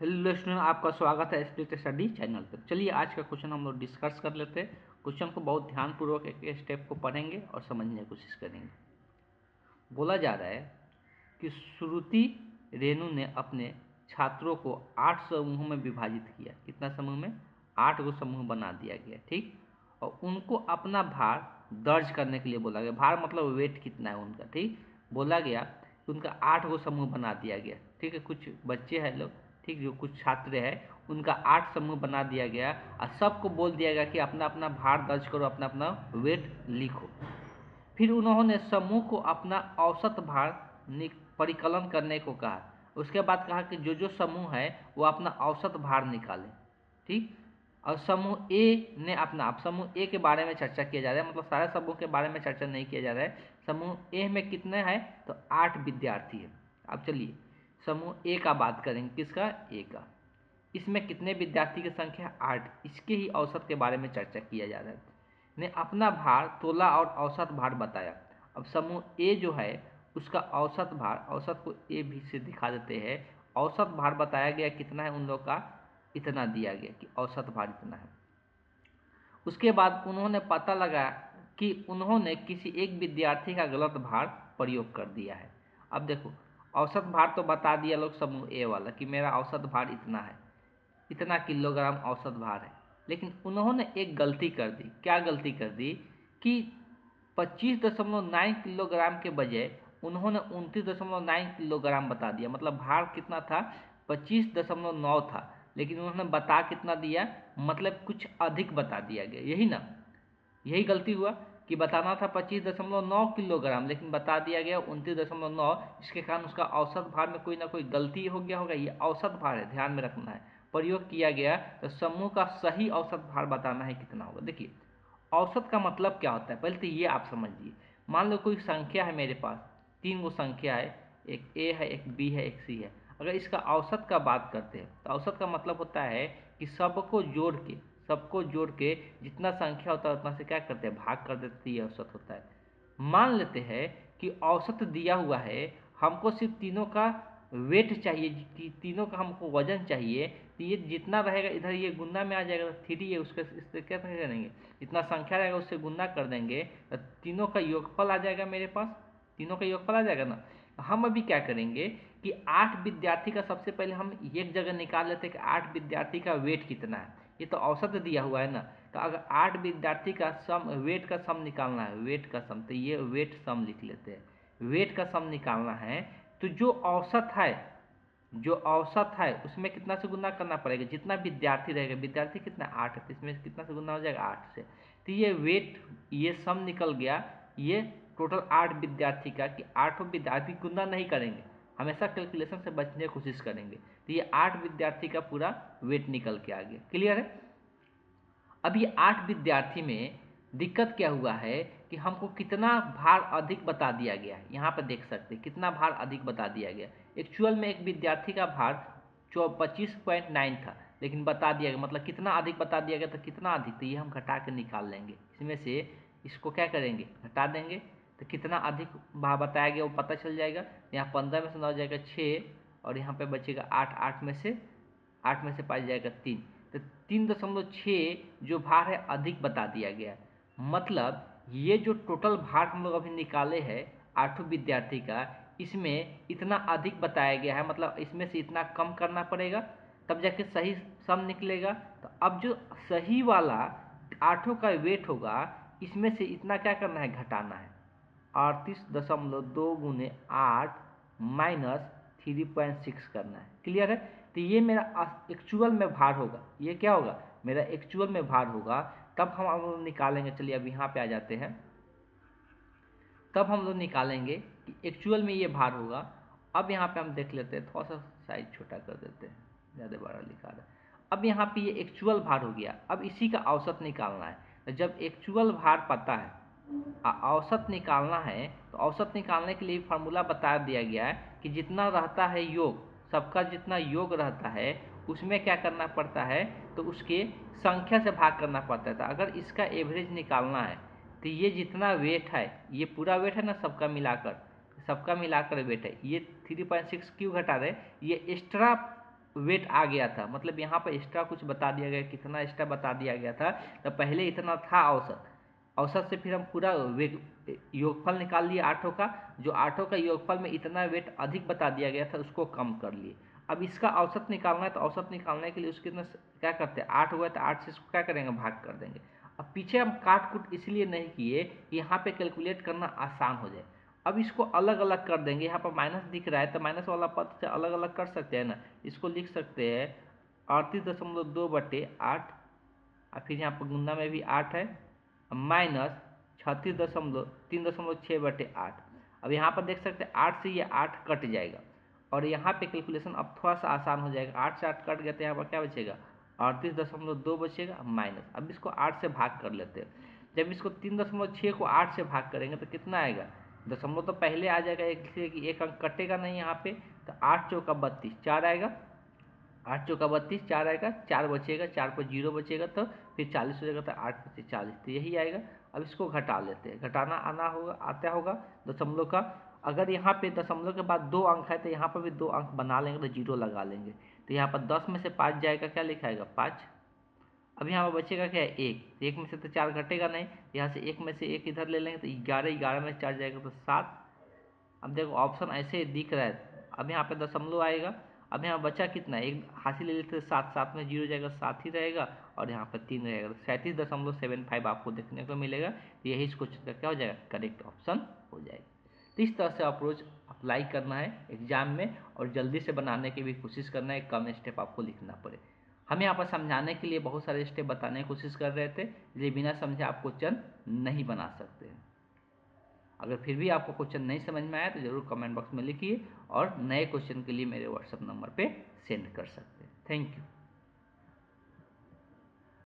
Hello student, आपका स्वागत है स्प्लिट स्टडी चैनल पर। चलिए आज का क्वेश्चन हम लोग डिस्कस कर लेते हैं। क्वेश्चन को बहुत ध्यानपूर्वक एक स्टेप को पढ़ेंगे और समझने की कोशिश करेंगे। बोला जा रहा है कि श्रुति रेणु ने अपने छात्रों को 8 समूहों में विभाजित किया। कितना समूह में? 8 गो समूह बना दिया गया, ठीक। और उनको अपना भार दर्ज करने के लिए बोला गया। भार मतलब वेट कितना है उनका, ठीक। बोला गया कि उनका 8 गो समूह बना दिया गया, ठीक है। कुछ बच्चे हैं लोग, ठीक, जो कुछ छात्र हैं, उनका 8 समूह बना दिया गया और सबको बोल दिया गया कि अपना अपना भार दर्ज करो, अपना अपना वेट लिखो। फिर उन्होंने समूह को अपना औसत भार परिकलन करने को कहा। उसके बाद कहा कि जो जो समूह है वो अपना औसत भार निकाले, ठीक। और समूह ए ने अपना, अब समूह ए के बारे में चर्चा किया जा रहा है, मतलब सारे समूह के बारे में चर्चा नहीं किया जा रहा है। समूह ए में कितने हैं? तो 8 विद्यार्थी है। अब चलिए समूह ए का बात करेंगे। किसका? ए का। इसमें कितने विद्यार्थी की संख्या? 8। इसके ही औसत के बारे में चर्चा किया जा रहा है। ने अपना भार तोला और औसत भार बताया। अब समूह ए जो है उसका औसत भार, औसत को ए भी से दिखा देते हैं। औसत भार बताया गया कितना है उन लोग का, इतना दिया गया कि औसत भार इतना है। उसके बाद उन्होंने पता लगा कि उन्होंने किसी एक विद्यार्थी का गलत भार प्रयोग कर दिया है। अब देखो, औसत भार तो बता दिया लोग समूह ए वाला कि मेरा औसत भार इतना है, इतना किलोग्राम औसत भार है। लेकिन उन्होंने एक गलती कर दी। क्या गलती कर दी? कि 25.9 किलोग्राम के बजाय उन्होंने 29.9 किलोग्राम बता दिया। मतलब भार कितना था? 25.9 था, लेकिन उन्होंने बता कितना दिया? मतलब कुछ अधिक बता दिया गया, यही ना? यही गलती हुआ कि बताना था 25.9 किलोग्राम, लेकिन बता दिया गया 29.9। इसके कारण उसका औसत भार में कोई ना कोई गलती हो गया होगा। ये औसत भार है, ध्यान में रखना है। प्रयोग किया गया तो समूह का सही औसत भार बताना है कितना होगा। देखिए औसत का मतलब क्या होता है, पहले तो ये आप समझिए। मान लो कोई संख्या है मेरे पास, 3 गो संख्या है, एक ए है, एक बी है, एक सी है। अगर इसका औसत का बात करते हैं तो औसत का मतलब होता है कि सबको जोड़ के जितना संख्या होता है उतना से क्या करते हैं? भाग कर देते हैं। ये औसत होता है। मान लेते हैं कि औसत दिया हुआ है, हमको सिर्फ तीनों का वेट चाहिए, तीनों का हमको वजन चाहिए। तो ये जितना रहेगा इधर ये गुना में आ जाएगा, 3 है उसके, इससे क्या करेंगे? जितना संख्या रहेगा उससे गुना कर देंगे तो तीनों का योगफल आ जाएगा मेरे पास। तीनों का योगफल आ जाएगा ना। हम अभी क्या करेंगे कि 8 विद्यार्थी का सबसे पहले हम एक जगह निकाल लेते हैं कि 8 विद्यार्थी का वेट कितना है। ये तो औसत दिया हुआ है ना। तो अगर 8 विद्यार्थी का सम, वेट का सम निकालना है, वेट का सम, तो ये वेट सम लिख लेते हैं। वेट का सम निकालना है तो जो औसत है उसमें कितना से गुना करना पड़ेगा? जितना विद्यार्थी रहेगा, विद्यार्थी कितना? 8 है, तो इसमें कितना से गुना हो जाएगा? 8 से। तो ये वेट, ये सम निकल गया। ये टोटल 8 विद्यार्थी का, कि 8 विद्यार्थी गुना नहीं करेंगे, हमेशा कैलकुलेशन से बचने की कोशिश करेंगे। तो ये 8 विद्यार्थी का पूरा वेट निकल के आ गया। क्लियर है? अब ये 8 विद्यार्थी में दिक्कत क्या हुआ है कि हमको कितना भार अधिक बता दिया गया है। यहाँ पर देख सकते हैं कितना भार अधिक बता दिया गया। एक्चुअल में एक विद्यार्थी का भार 25.9 था, लेकिन बता दिया गया, मतलब कितना अधिक बता दिया गया। तो कितना अधिक? तो ये हम घटा के निकाल लेंगे। इसमें से इसको क्या करेंगे? घटा देंगे। तो कितना अधिक भार बताया गया वो पता चल जाएगा। यहाँ 15 में से 9 हो जाएगा 6, और यहाँ पे बचेगा 8। 8 में से 5 जाएगा 3। तो 3.6 जो भार है अधिक बता दिया गया है। मतलब ये जो टोटल भार हम लोग अभी निकाले हैं 8 विद्यार्थी का, इसमें इतना अधिक बताया गया है। मतलब इसमें से इतना कम करना पड़ेगा, तब जाके सही सम निकलेगा। तो अब जो सही वाला 8 का वेट होगा, इसमें से इतना क्या करना है? घटाना है। 38.2 गुने 8 माइनस 3.6 करना है। क्लियर है? तो ये मेरा एक्चुअल में भार होगा। ये क्या होगा? मेरा एक्चुअल में भार होगा। तब हम लोग निकालेंगे। चलिए अब यहाँ पे आ जाते हैं। तब हम लोग निकालेंगे कि एक्चुअल में ये भार होगा। अब यहाँ पे हम देख लेते हैं, थोड़ा सा साइज छोटा कर देते हैं, ज़्यादा बड़ा लिखा रहा है। अब यहाँ पे ये एक्चुअल भार हो गया। अब इसी का औसत निकालना है। तो जब एक्चुअल भार पता है, औसत निकालना है, तो औसत निकालने के लिए फार्मूला बता दिया गया है कि जितना रहता है योग, सबका जितना योग रहता है उसमें क्या करना पड़ता है? तो उसके संख्या से भाग करना पड़ता है। तो अगर इसका एवरेज निकालना है तो ये जितना वेट है, ये पूरा वेट है ना, सबका मिलाकर वेट है। ये 3.6 क्यों घटा रहे? ये एक्स्ट्रा वेट आ गया था, मतलब यहाँ पर एक्स्ट्रा कुछ बता दिया गया, कितना एक्स्ट्रा बता दिया गया था। तो पहले इतना था औसत, औसत से फिर हम पूरा योगफल निकाल लिए आठों का, जो आठों का योगफल में इतना वेट अधिक बता दिया गया था उसको कम कर लिए। अब इसका औसत निकालना है, तो औसत निकालने के लिए उसके क्या करते हैं, 8 हुआ तो 8 से इसको क्या करेंगे, भाग कर देंगे। अब पीछे हम काट कुट इसलिए नहीं किए कि यहाँ पे कैलकुलेट करना आसान हो जाए। अब इसको अलग अलग कर देंगे, यहाँ पर माइनस दिख रहा है तो माइनस वाला पद से अलग अलग कर सकते हैं ना। इसको लिख सकते हैं 38.2/8, और फिर यहाँ पर गुना में भी 8 है, माइनस 36.3.6/8। अब यहाँ पर देख सकते हैं 8 से ये 8 कट जाएगा, और यहाँ पे कैलकुलेशन अब थोड़ा सा आसान हो जाएगा। 8 से 8 कट गया तो यहाँ पर क्या बचेगा, 38.2 बचेगा माइनस। अब इसको 8 से भाग कर लेते हैं। जब इसको 3.6 को 8 से भाग करेंगे तो कितना आएगा, दशमलव तो पहले आ जाएगा, एक अंक कटेगा नहीं यहाँ पे, तो 8 चौका 32, 4 आएगा, 8 चौका 32, 4 आएगा, 4 बचेगा, 4 पर 0 बचेगा, तो फिर 40 हो जाएगा, तो 8 से 40, तो यही आएगा। अब इसको घटा लेते हैं, घटाना आना होगा, आता होगा दशमलव का। अगर यहाँ पे दशमलव के बाद 2 अंक है तो यहाँ पर भी 2 अंक बना लेंगे, तो 0 लगा लेंगे। तो यहाँ पर 10 में से 5 जाएगा, क्या लिखाएगा, 5। अब यहाँ पर बचेगा क्या है, 1, 1 में से तो 4 घटेगा नहीं, यहाँ से 1 में से 1 इधर ले लेंगे, तो 11, 11 में 4 जाएगा तो 7। अब देखो ऑप्शन ऐसे दिख रहा है, अब यहाँ पे दशमलव आएगा। अब यहाँ बचा कितना, एक हासिल ले लेते हैं 7, 7 में 0 जाएगा, 7 ही रहेगा, और यहाँ पर 3 रहेगा, तो 37.75 आपको देखने को मिलेगा। तो यही इस क्वेश्चन का क्या हो जाएगा, करेक्ट ऑप्शन हो जाएगा। तो इस तरह से अप्रोच अप्लाई करना है एग्जाम में, और जल्दी से बनाने की भी कोशिश करना है, कम स्टेप आपको लिखना पड़े। हम यहाँ पर समझाने के लिए बहुत सारे स्टेप बताने की कोशिश कर रहे थे, इसलिए बिना समझे आप क्वेश्चन नहीं बना सकते हैं। अगर फिर भी आपको क्वेश्चन नहीं समझ में आया तो जरूर कमेंट बॉक्स में लिखिए, और नए क्वेश्चन के लिए मेरे व्हाट्सएप नंबर पे सेंड कर सकते हैं। Thank you.